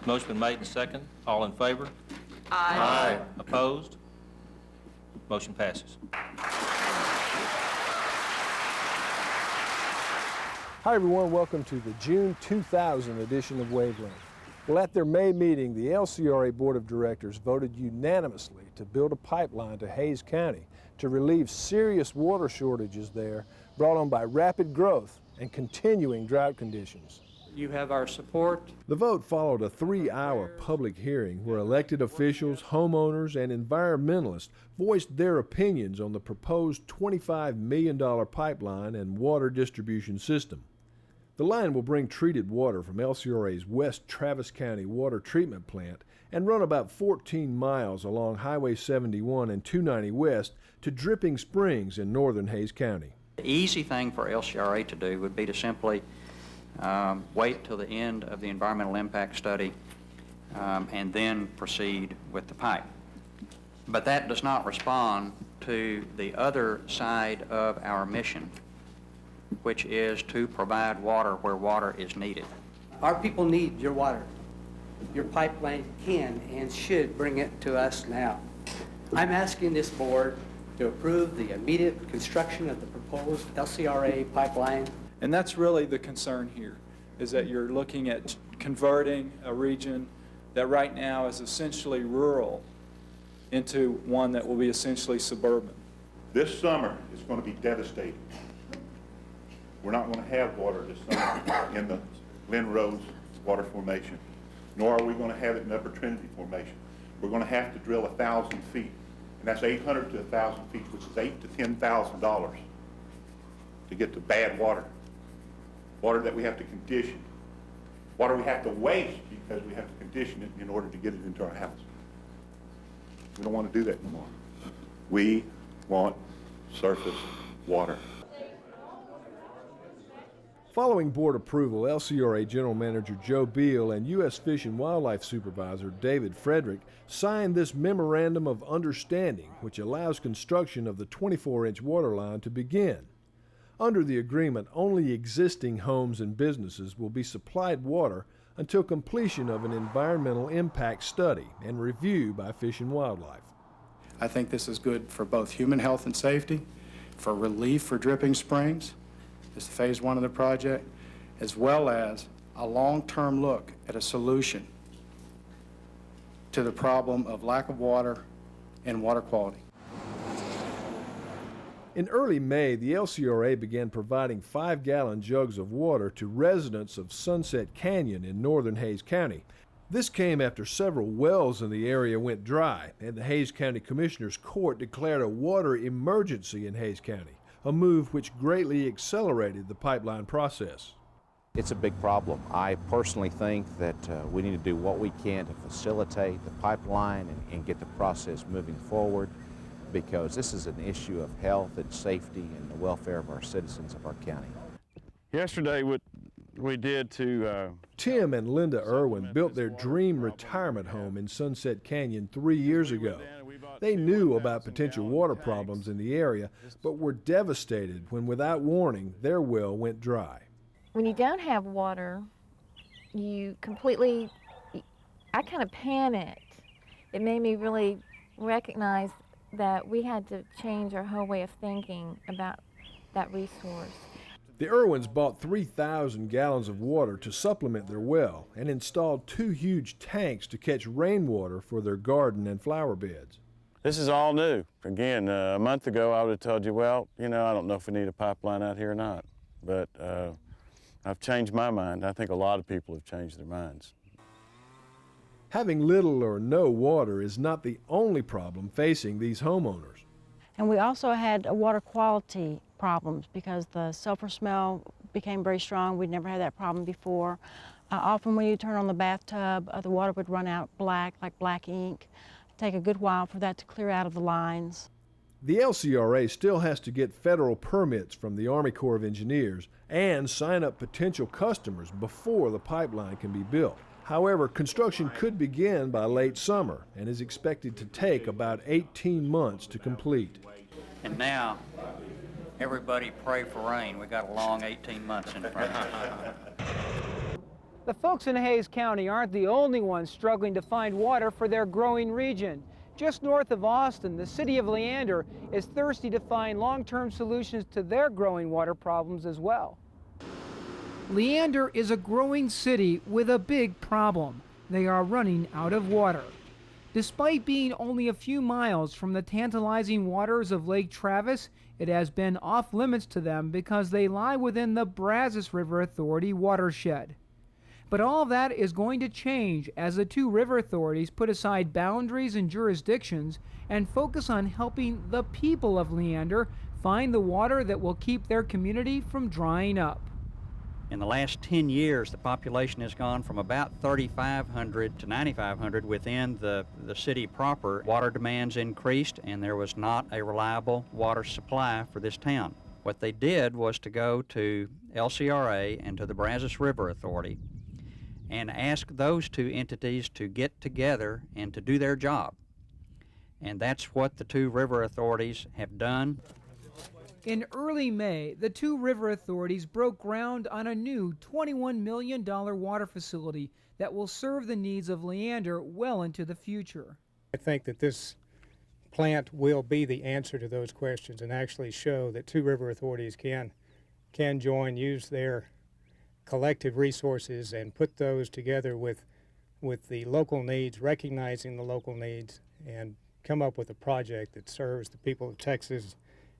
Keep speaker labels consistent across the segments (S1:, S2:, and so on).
S1: Motion been made and second. All in favor?
S2: Aye.
S1: Opposed? Motion passes.
S3: Hi everyone, welcome to the June 2000 edition of Wavelength. Well, at their May meeting, the LCRA Board of Directors voted unanimously to build a pipeline to Hays County to relieve serious water shortages there brought on by rapid growth and continuing drought conditions.
S4: You have our support.
S3: The vote followed a 3-hour public hearing where elected officials, homeowners, and environmentalists voiced their opinions on the proposed $25 million pipeline and water distribution system. The line will bring treated water from LCRA's West Travis County Water Treatment Plant and run about 14 miles along Highway 71 and 290 West to Dripping Springs in northern Hays County.
S4: The easy thing for LCRA to do would be to simply wait till the end of the environmental impact study and then proceed with the pipe. But that does not respond to the other side of our mission, which is to provide water where water is needed.
S5: Our people need your water. Your pipeline can and should bring it to us now. I'm asking this board to approve the immediate construction of the proposed LCRA pipeline.
S2: And that's really the concern here, is that you're looking at converting a region that right now is essentially rural into one that will be essentially suburban.
S6: This summer is going to be devastating. We're not going to have water this summer in the Glen Rose water formation, nor are we going to have it in Upper Trinity formation. We're going to have to drill 1,000 feet, and that's 800 to 1,000 feet, which is $8,000 to $10,000 to get to bad water. Water that we have to condition. Water we have to waste because we have to condition it in order to get it into our house. We don't want to do that anymore. We want surface water.
S3: Following board approval, LCRA General Manager Joe Beal and U.S. Fish and Wildlife Supervisor David Frederick signed this Memorandum of Understanding, which allows construction of the 24-inch water line to begin. Under the agreement, only existing homes and businesses will be supplied water until completion of an environmental impact study and review by Fish and Wildlife.
S7: I think this is good for both human health and safety, for relief for Dripping Springs, this is phase 1 of the project, as well as a long-term look at a solution to the problem of lack of water and water quality.
S3: In early May, the LCRA began providing 5-gallon jugs of water to residents of Sunset Canyon in northern Hays County. This came after several wells in the area went dry, and the Hays County Commissioner's Court declared a water emergency in Hays County, a move which greatly accelerated the pipeline process.
S8: It's a big problem. I personally think that we need to do what we can to facilitate the pipeline and get the process moving forward, because this is an issue of health and safety and the welfare of our citizens of our county.
S9: Yesterday, what we did to...
S3: Tim and Linda Irwin built their dream retirement home in Sunset Canyon 3 years ago. They knew about potential water problems in the area, but were devastated when, without warning, their well went dry.
S10: When you don't have water, I kind of panicked. It made me really recognize that we had to change our whole way of thinking about that resource.
S3: The Irwins bought 3,000 gallons of water to supplement their well and installed 2 huge tanks to catch rainwater for their garden and flower beds.
S9: This is all new. Again, a month ago I would have told you, well, I don't know if we need a pipeline out here or not. But I've changed my mind. I think a lot of people have changed their minds.
S3: Having little or no water is not the only problem facing these homeowners.
S11: And we also had water quality problems because the sulfur smell became very strong. We'd never had that problem before. Often when you turn on the bathtub, the water would run out black, like black ink. It'd take a good while for that to clear out of the lines.
S3: The LCRA still has to get federal permits from the Army Corps of Engineers and sign up potential customers before the pipeline can be built. However, construction could begin by late summer and is expected to take about 18 months to complete.
S4: And now, everybody pray for rain. We got a long 18 months in front of us.
S12: The folks in Hays County aren't the only ones struggling to find water for their growing region. Just north of Austin, the city of Leander is thirsty to find long-term solutions to their growing water problems as well. Leander is a growing city with a big problem. They are running out of water. Despite being only a few miles from the tantalizing waters of Lake Travis, it has been off limits to them because they lie within the Brazos River Authority watershed. But all that is going to change as the two river authorities put aside boundaries and jurisdictions and focus on helping the people of Leander find the water that will keep their community from drying up.
S4: In the last 10 years, the population has gone from about 3,500 to 9,500 within the city proper. Water demands increased, and there was not a reliable water supply for this town. What they did was to go to LCRA and to the Brazos River Authority and ask those two entities to get together and to do their job. And that's what the two river authorities have done.
S12: In early May, the two river authorities broke ground on a new $21 million water facility that will serve the needs of Leander well into the future.
S13: I think that this plant will be the answer to those questions and actually show that two river authorities can join, use their collective resources and put those together with the local needs, recognizing the local needs, and come up with a project that serves the people of Texas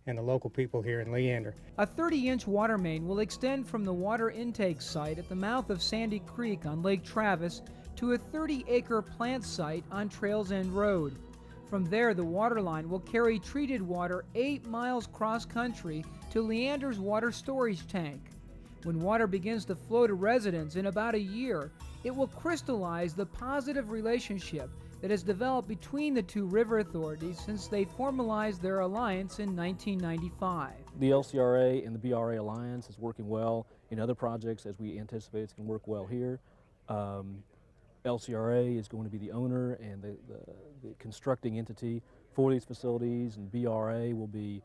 S13: and the local people here in Leander.
S12: A 30-inch water main will extend from the water intake site at the mouth of Sandy Creek on Lake Travis to a 30-acre plant site on Trails End Road. From there, the water line will carry treated water 8 miles cross-country to Leander's water storage tank. When water begins to flow to residents in about a year, it will crystallize the positive relationship that has developed between the two river authorities since they formalized their alliance in 1995.
S14: The LCRA and the BRA alliance is working well in other projects, as we anticipate it's going to work well here. LCRA is going to be the owner and the constructing entity for these facilities, and BRA will be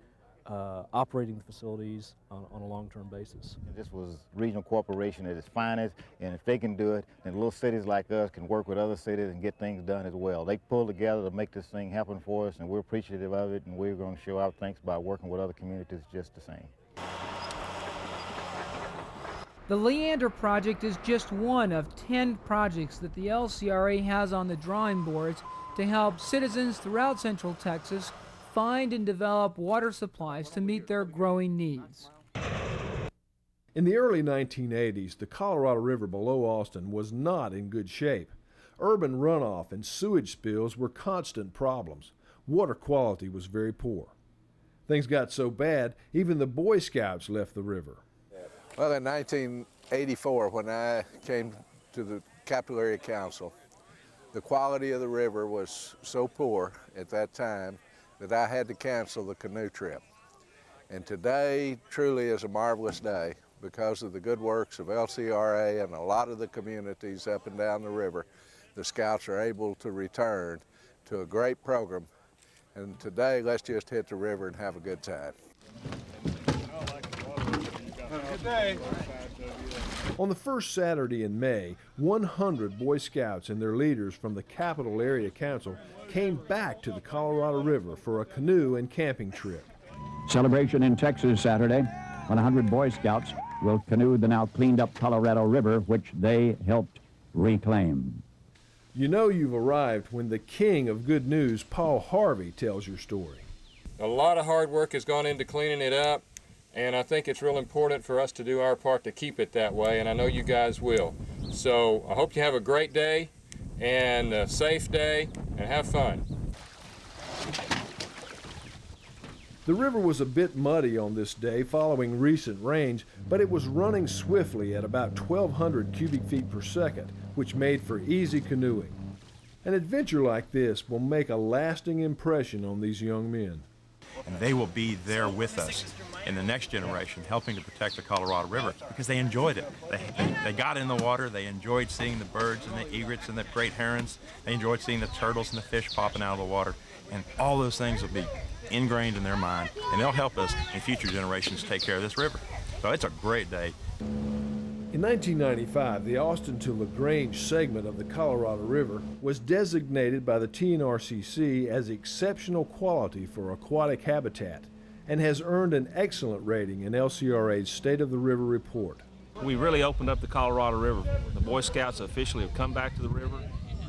S14: operating the facilities on a long-term basis.
S15: This was regional cooperation at its finest, and if they can do it, then little cities like us can work with other cities and get things done as well. They pulled together to make this thing happen for us, and we're appreciative of it, and we're going to show our thanks by working with other communities just the same.
S12: The Leander project is just one of 10 projects that the LCRA has on the drawing boards to help citizens throughout Central Texas find and develop water supplies to meet their growing needs.
S3: In the early 1980s, the Colorado River below Austin was not in good shape. Urban runoff and sewage spills were constant problems. Water quality was very poor. Things got so bad, even the Boy Scouts left the river.
S16: Well, in 1984, when I came to the Capital Area Council, the quality of the river was so poor at that time that I had to cancel the canoe trip. And today truly is a marvelous day because of the good works of LCRA and a lot of the communities up and down the river. The Scouts are able to return to a great program. And today, let's just hit the river and have a good time.
S3: Good day. On the first Saturday in May, 100 Boy Scouts and their leaders from the Capital Area Council came back to the Colorado River for a canoe and camping trip.
S17: Celebration in Texas Saturday. 100 Boy Scouts will canoe the now cleaned up Colorado River, which they helped reclaim.
S3: You know you've arrived when the king of good news, Paul Harvey, tells your story.
S18: A lot of hard work has gone into cleaning it up, and I think it's real important for us to do our part to keep it that way, and I know you guys will. So I hope you have a great day and a safe day, and have fun.
S3: The river was a bit muddy on this day following recent rains, but it was running swiftly at about 1,200 cubic feet per second, which made for easy canoeing. An adventure like this will make a lasting impression on these young men.
S19: And they will be there with us in the next generation, helping to protect the Colorado River, because they enjoyed it. They got in the water, they enjoyed seeing the birds and the egrets and the great herons, they enjoyed seeing the turtles and the fish popping out of the water, and all those things will be ingrained in their mind, and they'll help us in future generations take care of this river. So it's a great day.
S3: In 1995, the Austin to LaGrange segment of the Colorado River was designated by the TNRCC as exceptional quality for aquatic habitat and has earned an excellent rating in LCRA's State of the River report.
S20: We really opened up the Colorado River. The Boy Scouts officially have come back to the river.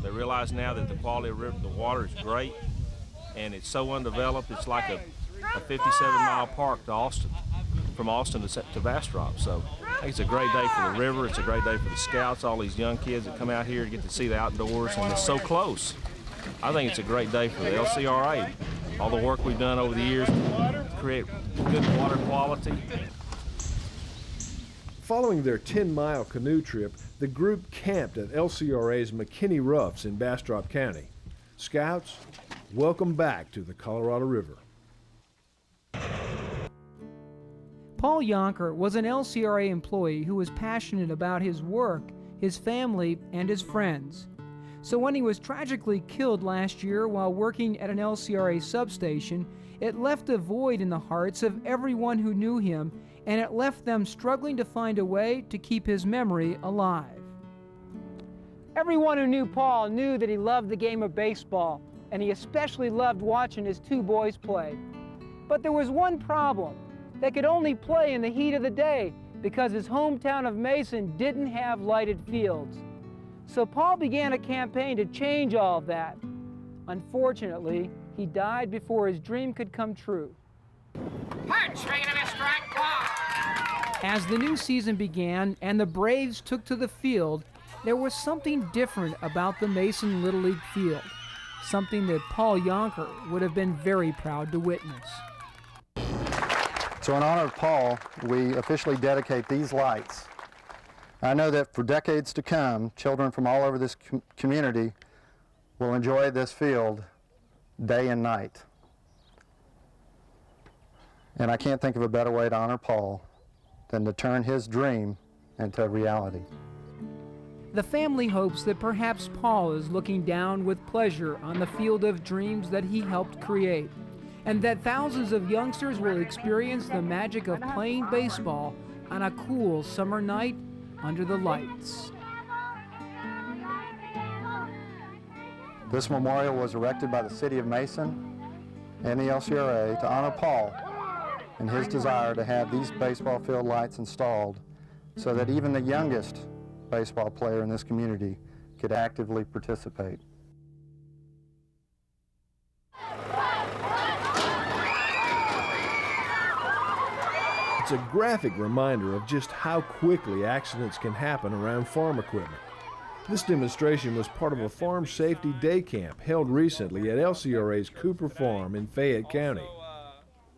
S20: They realize now that the quality of the water is great, and it's so undeveloped, it's like a 57-mile park to Austin, from Austin to Bastrop. So I think it's a great day for the river, it's a great day for the Scouts, all these young kids that come out here to get to see the outdoors, and it's so close. I think it's a great day for the LCRA. All the work we've done over the years to create good water quality.
S3: Following their 10-mile canoe trip, the group camped at LCRA's McKinney Roughs in Bastrop County. Scouts, welcome back to the Colorado River.
S12: Paul Jonker was an LCRA employee who was passionate about his work, his family, and his friends. So when he was tragically killed last year while working at an LCRA substation, it left a void in the hearts of everyone who knew him, and it left them struggling to find a way to keep his memory alive. Everyone who knew Paul knew that he loved the game of baseball, and he especially loved watching his two boys play. But there was one problem. They could only play in the heat of the day because his hometown of Mason didn't have lighted fields. So Paul began a campaign to change all of that. Unfortunately, he died before his dream could come true. As the new season began and the Braves took to the field, there was something different about the Mason Little League field, something that Paul Jonker would have been very proud to witness.
S21: So in honor of Paul, we officially dedicate these lights. I know that for decades to come, children from all over this community will enjoy this field day and night. And I can't think of a better way to honor Paul than to turn his dream into a reality.
S12: The family hopes that perhaps Paul is looking down with pleasure on the field of dreams that he helped create, and that thousands of youngsters will experience the magic of playing baseball on a cool summer night under the lights.
S21: This memorial was erected by the City of Mason and the LCRA to honor Paul and his desire to have these baseball field lights installed so that even the youngest baseball player in this community could actively participate.
S3: It's a graphic reminder of just how quickly accidents can happen around farm equipment. This demonstration was part of a farm safety day camp held recently at LCRA's Cooper Farm in Fayette County.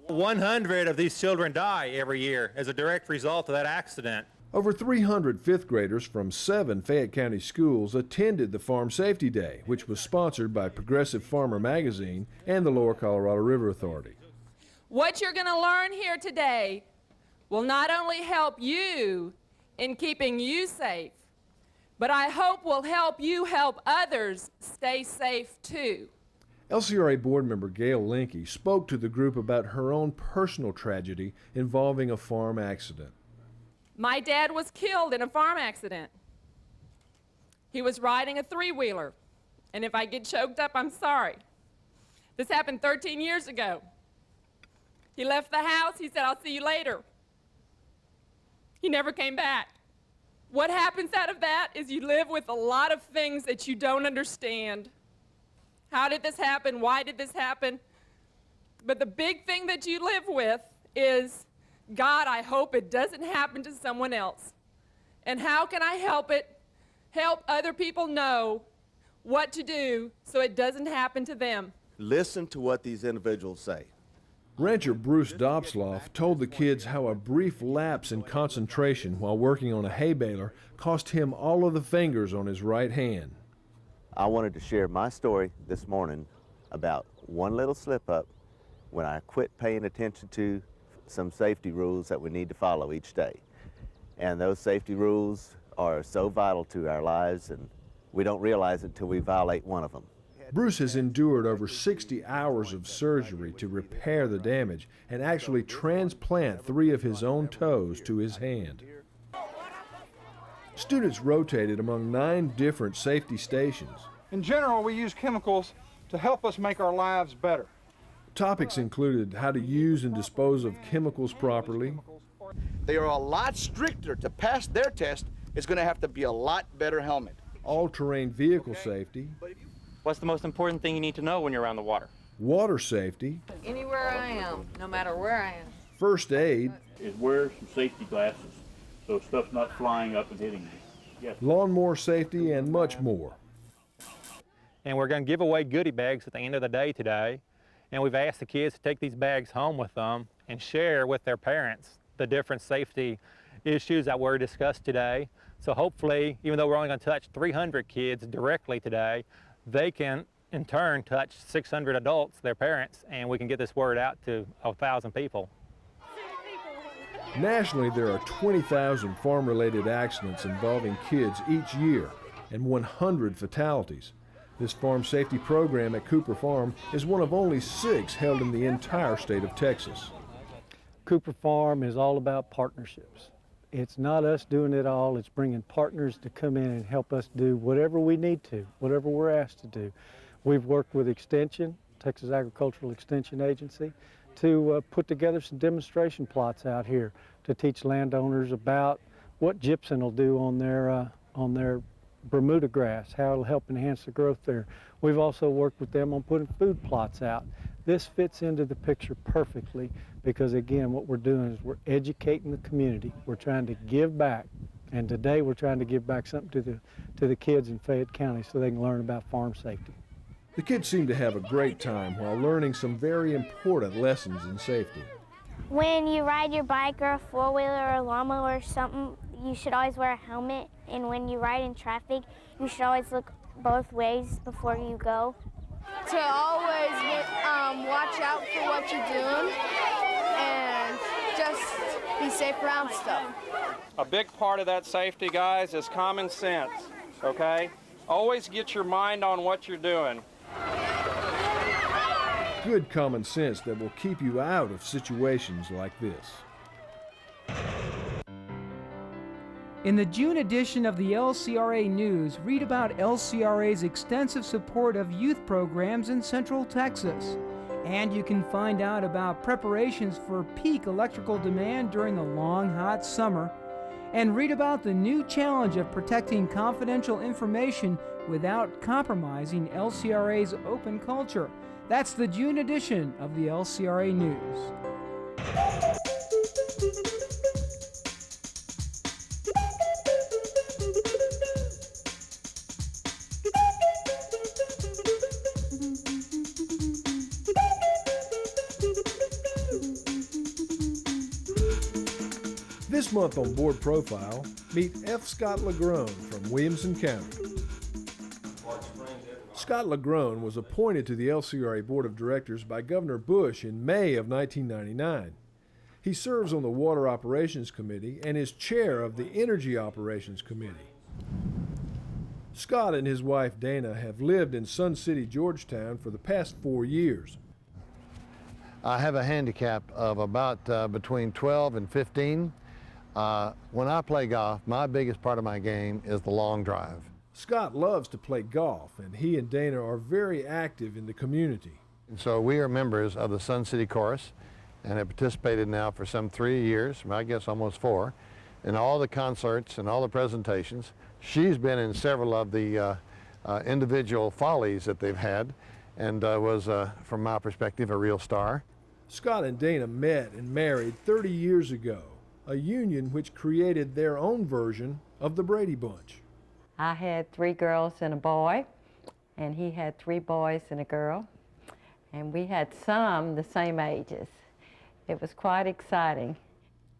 S22: 100 of these children die every year as a direct result of that accident.
S3: Over 300 fifth graders from 7 Fayette County schools attended the Farm Safety Day, which was sponsored by Progressive Farmer magazine and the Lower Colorado River Authority.
S23: What you're going to learn here today will not only help you in keeping you safe, but I hope will help you help others stay safe too.
S3: LCRA board member Gail Linke spoke to the group about her own personal tragedy involving a farm accident.
S23: My dad was killed in a farm accident. He was riding a three-wheeler, and if I get choked up, I'm sorry. This happened 13 years ago. He left the house, he said, "I'll see you later." He never came back. What happens out of that is you live with a lot of things that you don't understand. How did this happen? Why did this happen? But the big thing that you live with is, God, I hope it doesn't happen to someone else. And how can I help it? Help other people know what to do so it doesn't happen to them.
S24: Listen to what these individuals say.
S3: Rancher Bruce Dobsloff told the kids how a brief lapse in concentration while working on a hay baler cost him all of the fingers on his right hand.
S24: I wanted to share my story this morning about one little slip-up when I quit paying attention to some safety rules that we need to follow each day. And those safety rules are so vital to our lives, and we don't realize it until we violate one of them.
S3: Bruce has endured over 60 hours of surgery to repair the damage and actually transplant 3 of his own toes to his hand. Students rotated among 9 different safety stations.
S1: In general, we use chemicals to help us make our lives better.
S3: Topics included how to use and dispose of chemicals properly.
S2: They are a lot stricter. To pass their test, it's going to have to be a lot better helmet.
S3: All-terrain vehicle safety.
S5: What's the most important thing you need to know when you're around the water?
S3: Water safety.
S6: Anywhere I am, no matter where I am.
S3: First aid.
S25: Wear some safety glasses so stuff's not flying up and hitting you. Yes.
S3: Lawnmower safety and much more.
S22: And we're going to give away goodie bags at the end of the day today. And we've asked the kids to take these bags home with them and share with their parents the different safety issues that were discussed today. So hopefully, even though we're only going to touch 300 kids directly today, they can in turn touch 600 adults, their parents, and we can get this word out to 1,000 people.
S3: Nationally, there are 20,000 farm-related accidents involving kids each year and 100 fatalities. This farm safety program at Cooper Farm is one of only 6 held in the entire state of Texas.
S26: Cooper Farm is all about partnerships. It's not us doing it all, it's bringing partners to come in and help us do whatever we need to, whatever we're asked to do. We've worked with Extension, Texas Agricultural Extension Agency, to put together some demonstration plots out here to teach landowners about what gypsum will do on their Bermuda grass, how it'll help enhance the growth there. We've also worked with them on putting food plots out. This fits into the picture perfectly because, again, what we're doing is we're educating the community. We're trying to give back, and today we're trying to give back something to the kids in Fayette County so they can learn about farm safety.
S3: The kids seem to have a great time while learning some very important lessons in safety.
S27: When you ride your bike or a four-wheeler or a lawnmower or something, you should always wear a helmet. And when you ride in traffic, you should always look both ways before you go.
S28: To always watch out for what you're doing and just be safe around stuff.
S5: A big part of that safety, guys, is common sense, okay? Always get your mind on what you're doing.
S3: Good common sense that will keep you out of situations like this.
S12: In the June edition of the LCRA News, read about LCRA's extensive support of youth programs in Central Texas. And you can find out about preparations for peak electrical demand during the long, hot summer. And read about the new challenge of protecting confidential information without compromising LCRA's open culture. That's the June edition of the LCRA News.
S3: This month on Board Profile, meet F. Scott LaGrone from Williamson County. Scott LaGrone was appointed to the LCRA Board of Directors by Governor Bush in May of 1999. He serves on the Water Operations Committee and is chair of the Energy Operations Committee. Scott and his wife Dana have lived in Sun City, Georgetown for the past 4 years.
S29: I have a handicap of about between 12 and 15. When I play golf, my biggest part of my game is the long drive.
S3: Scott loves to play golf, and he and Dana are very active in the community.
S29: And so we are members of the Sun City Chorus and have participated now for some 3 years, I guess almost 4, in all the concerts and all the presentations. She's been in several of the individual follies that they've had and was, from my perspective, a real star.
S3: Scott and Dana met and married 30 years ago, a union which created their own version of the Brady Bunch.
S30: I had 3 girls and a boy, and he had 3 boys and a girl, and we had some the same ages. It was quite exciting.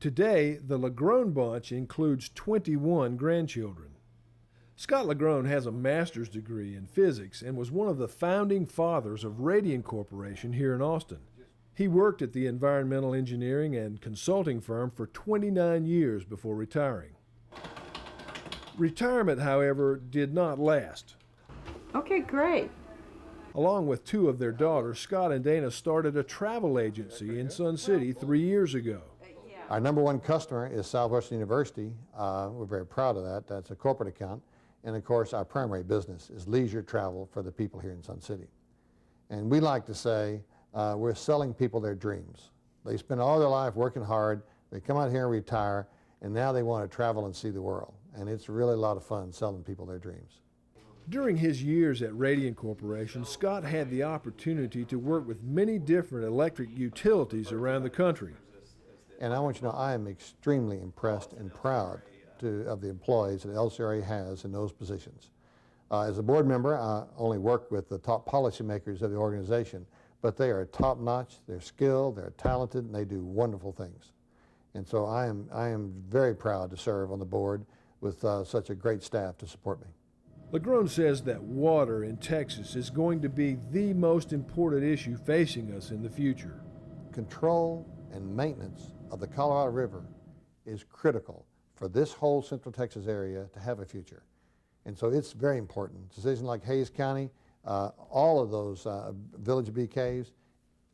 S3: Today, the LaGrone Bunch includes 21 grandchildren. Scott LaGrone has a master's degree in physics and was one of the founding fathers of Radian Corporation here in Austin. He worked at the environmental engineering and consulting firm for 29 years before retiring. Retirement, however, did not last.
S30: Okay, great.
S3: Along with 2 of their daughters, Scott and Dana started a travel agency in Sun City 3 years ago.
S29: Our #1 customer is Southwestern University. We're very proud of that. That's a corporate account. And of course, our primary business is leisure travel for the people here in Sun City. And we like to say we're selling people their dreams. They spend all their life working hard, they come out here and retire, and now they want to travel and see the world. And it's really a lot of fun selling people their dreams.
S3: During his years at Radiant Corporation, Scott had the opportunity to work with many different electric utilities around the country.
S29: And I want you to know I am extremely impressed and proud of the employees that LCRA has in those positions. As a board member, I only work with the top policymakers of the organization, but they are top-notch, they're skilled, they're talented, and they do wonderful things. And so I am very proud to serve on the board with such a great staff to support me.
S3: LaGrone says that water in Texas is going to be the most important issue facing us in the future.
S29: Control and maintenance of the Colorado River is critical for this whole Central Texas area to have a future. And so it's very important. Decisions like Hays County, all of those Village Bee Caves,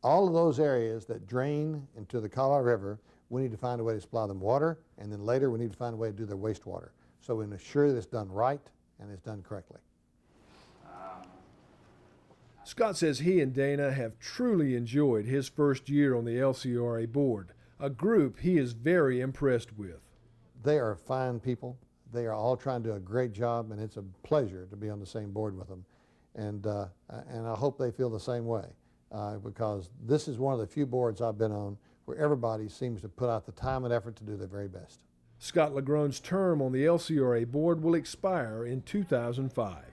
S29: all of those areas that drain into the Colorado River, we need to find a way to supply them water, and then later we need to find a way to do their wastewater. So we ensure that it's done right and it's done correctly.
S3: Scott says he and Dana have truly enjoyed his first year on the LCRA board, a group he is very impressed with.
S29: They are fine people. They are all trying to do a great job, and it's a pleasure to be on the same board with them. And I hope they feel the same way, because this is one of the few boards I've been on where everybody seems to put out the time and effort to do their very best.
S3: Scott LaGrone's term on the LCRA board will expire in 2005.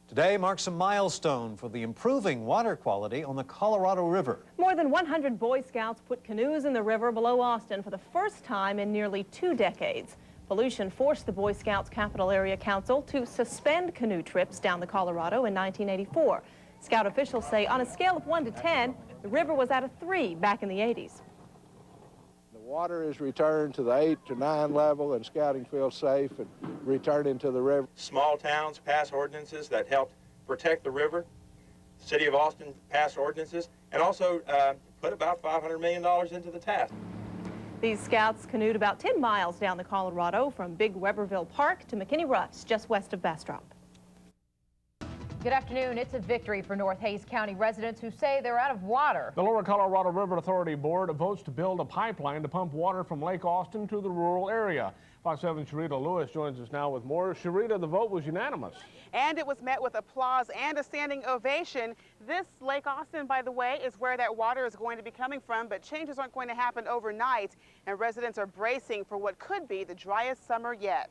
S4: Today marks a milestone for the improving water quality on the Colorado River.
S7: More than 100 Boy Scouts put canoes in the river below Austin for the first time in nearly 2 decades. Pollution forced the Boy Scouts Capital Area Council to suspend canoe trips down the Colorado in 1984. Scout officials say on a scale of 1 to 10, the river was at a 3 back in the 80s.
S8: The water is returned to the 8 to 9 level, and scouting feels safe and returning to the river.
S5: Small towns pass ordinances that help protect the river. The City of Austin passed ordinances and also put about $500 million into the task.
S7: These scouts canoed about 10 miles down the Colorado from Big Weberville Park to McKinney Rush, just west of Bastrop.
S9: Good afternoon. It's a victory for North Hays County residents who say they're out of water.
S10: The Lower Colorado River Authority Board votes to build a pipeline to pump water from Lake Austin to the rural area. Fox 7's Sharita Lewis joins us now with more. Sharita, the vote was unanimous.
S11: And it was met with applause and a standing ovation. This Lake Austin, by the way, is where that water is going to be coming from, but changes aren't going to happen overnight, and residents are bracing for what could be the driest summer yet.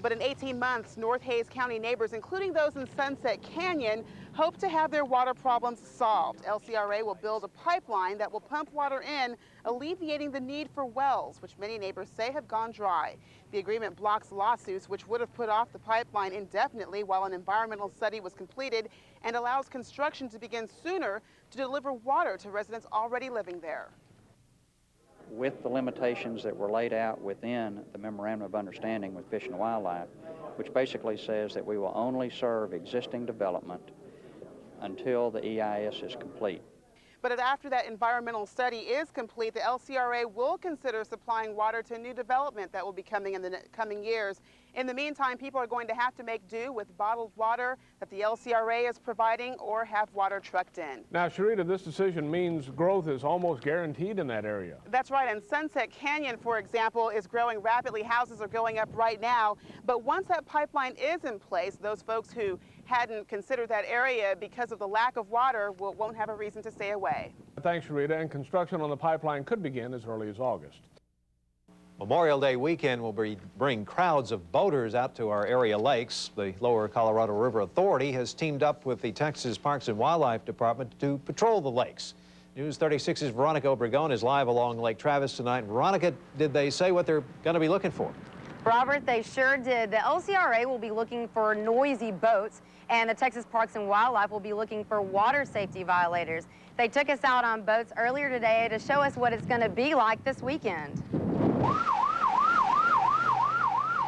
S11: But in 18 months, North Hays County neighbors, including those in Sunset Canyon, hope to have their water problems solved. LCRA will build a pipeline that will pump water in, alleviating the need for wells, which many neighbors say have gone dry. The agreement blocks lawsuits which would have put off the pipeline indefinitely while an environmental study was completed, and allows construction to begin sooner to deliver water to residents already living there.
S13: With the limitations that were laid out within the Memorandum of Understanding with Fish and Wildlife, which basically says that we will only serve existing development until the EIS is complete.
S11: But after that environmental study is complete, the LCRA will consider supplying water to new development that will be coming in the coming years. In the meantime, people are going to have to make do with bottled water that the LCRA is providing or have water trucked in.
S10: Now, Sharita, this decision means growth is almost guaranteed in that area.
S11: That's right, and Sunset Canyon, for example, is growing rapidly. Houses are going up right now, but once that pipeline is in place, those folks who hadn't considered that area because of the lack of water won't have a reason to stay away.
S10: Thanks, Sharita, and construction on the pipeline could begin as early as August.
S4: Memorial Day weekend will bring crowds of boaters out to our area lakes. The Lower Colorado River Authority has teamed up with the Texas Parks and Wildlife Department to patrol the lakes. News 36's Veronica Obregon is live along Lake Travis tonight. Veronica, did they say what they're going to be looking for?
S14: Robert, they sure did. The LCRA will be looking for noisy boats, and the Texas Parks and Wildlife will be looking for water safety violators. They took us out on boats earlier today to show us what it's going to be like this weekend.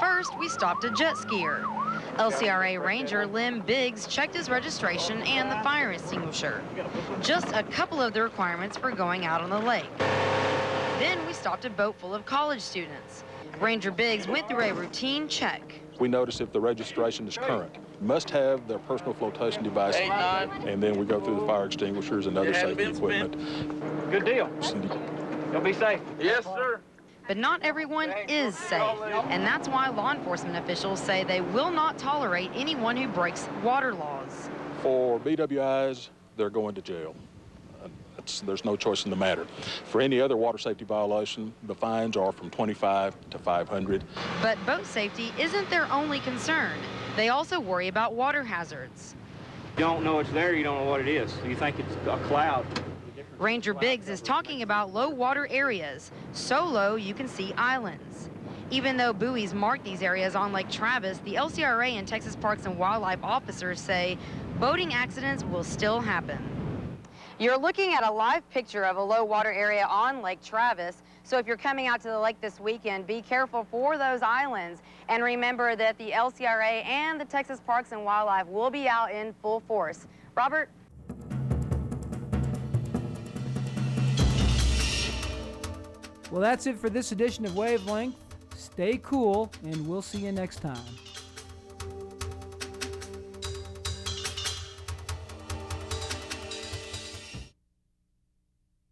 S1: first, we stopped a jet skier. LCRA Ranger Lim Biggs checked his registration and the fire extinguisher. Just a couple of the requirements for going out on the lake. Then we stopped a boat full of college students. Ranger Biggs went through a routine check.
S15: We notice if the registration is current. Must have their personal flotation device, and then we go through the fire extinguishers and other safety equipment.
S16: Good deal. You'll be safe.
S15: Yes, sir.
S1: But not everyone is safe, and that's why law enforcement officials say they will not tolerate anyone who breaks water laws.
S15: For BWIs, they're going to jail. There's no choice in the matter. For any other water safety violation, the fines are from $25 to $500.
S1: But boat safety isn't their only concern. They also worry about water hazards.
S16: You don't know it's there, you don't know what it is. You think it's a cloud.
S1: Ranger Biggs is talking about low water areas, so low you can see islands. Even though buoys mark these areas on Lake Travis, the LCRA and Texas Parks and Wildlife officers say boating accidents will still happen.
S14: You're looking at a live picture of a low water area on Lake Travis. So if you're coming out to the lake this weekend, be careful for those islands. And remember that the LCRA and the Texas Parks and Wildlife will be out in full force. Robert?
S12: Well, that's it for this edition of Wavelength. Stay cool, and we'll see you next time.